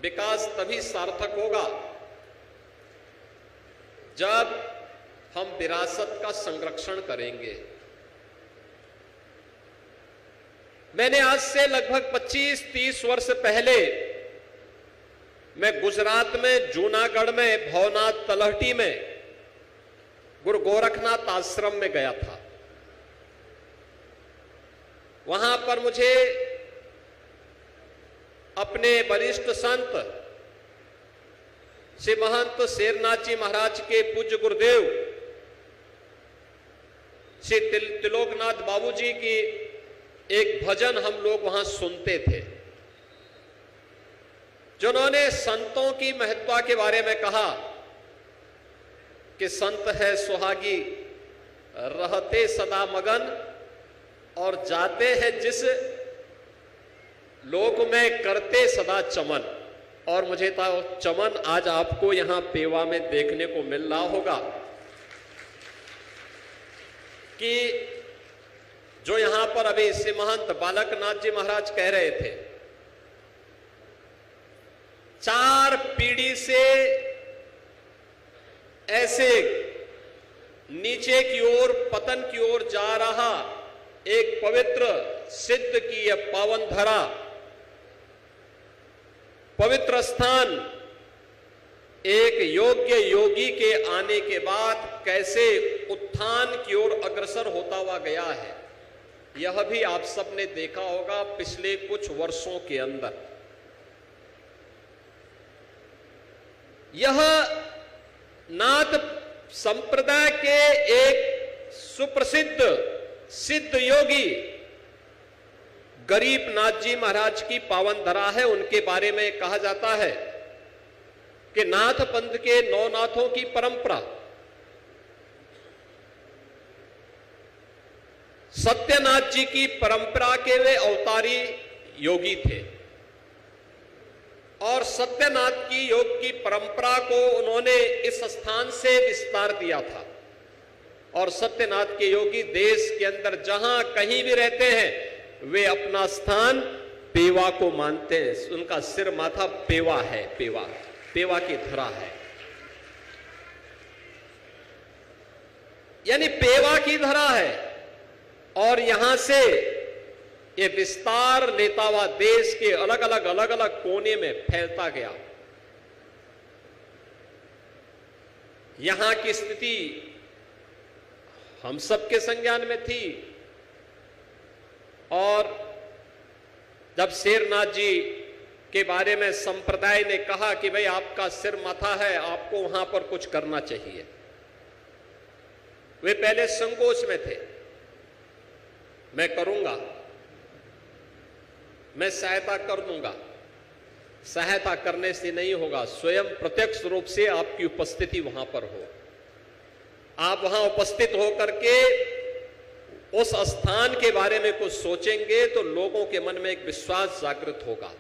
विकास तभी सार्थक होगा जब हम विरासत का संरक्षण करेंगे। मैंने आज से लगभग 25-30 वर्ष पहले मैं गुजरात में जूनागढ़ में भवनाथ तलहटी में गुरु गोरखनाथ आश्रम में गया था। वहां पर मुझे अपने वरिष्ठ संत श्री महंत शेरनाथ जी महाराज के पूज्य गुरुदेव श्री त्रिलोकनाथ बाबू जी की एक भजन हम लोग वहां सुनते थे, जिन्होंने संतों की महत्ता के बारे में कहा कि संत है सुहागी रहते सदा मगन और जाते हैं जिस लोक में करते सदा चमन। और मुझे तो चमन आज आपको यहां पेवा में देखने को मिल रहा होगा कि जो यहां पर अभी श्री महंत बालकनाथ जी महाराज कह रहे थे, 4 पीढ़ी से ऐसे नीचे की ओर पतन की ओर जा रहा एक पवित्र सिद्ध की यह पावन धरा, पवित्र स्थान एक योग्य योगी के आने के बाद कैसे उत्थान की ओर अग्रसर होता हुआ गया है, यह भी आप सबने देखा होगा पिछले कुछ वर्षों के अंदर। यह नाथ संप्रदाय के एक सुप्रसिद्ध सिद्ध योगी गरीबनाथ जी महाराज की पावन धरा है। उनके बारे में कहा जाता है कि नाथ पंथ के 9 नाथों की परंपरा सत्यनाथ जी की परंपरा के वे अवतारी योगी थे और सत्यनाथ की योग की परंपरा को उन्होंने इस स्थान से विस्तार दिया था। और सत्यनाथ के योगी देश के अंदर जहां कहीं भी रहते हैं वे अपना स्थान पेवा को मानते हैं। उनका सिर माथा पेवा है, पेवा की धरा है, यानी पेवा की धरा है। और यहां से ये विस्तार लेता हुआ देश के अलग अलग कोने में फैलता गया। यहां की स्थिति हम सबके संज्ञान में थी और जब शेरनाथ जी के बारे में संप्रदाय ने कहा कि भाई आपका सिर माथा है, आपको वहां पर कुछ करना चाहिए, वे पहले संकोच में थे। मैं करूंगा, मैं सहायता कर दूंगा। सहायता करने से नहीं होगा, स्वयं प्रत्यक्ष रूप से आपकी उपस्थिति वहां पर हो। आप वहां उपस्थित होकर के उस स्थान के बारे में कुछ सोचेंगे तो लोगों के मन में एक विश्वास जागृत होगा।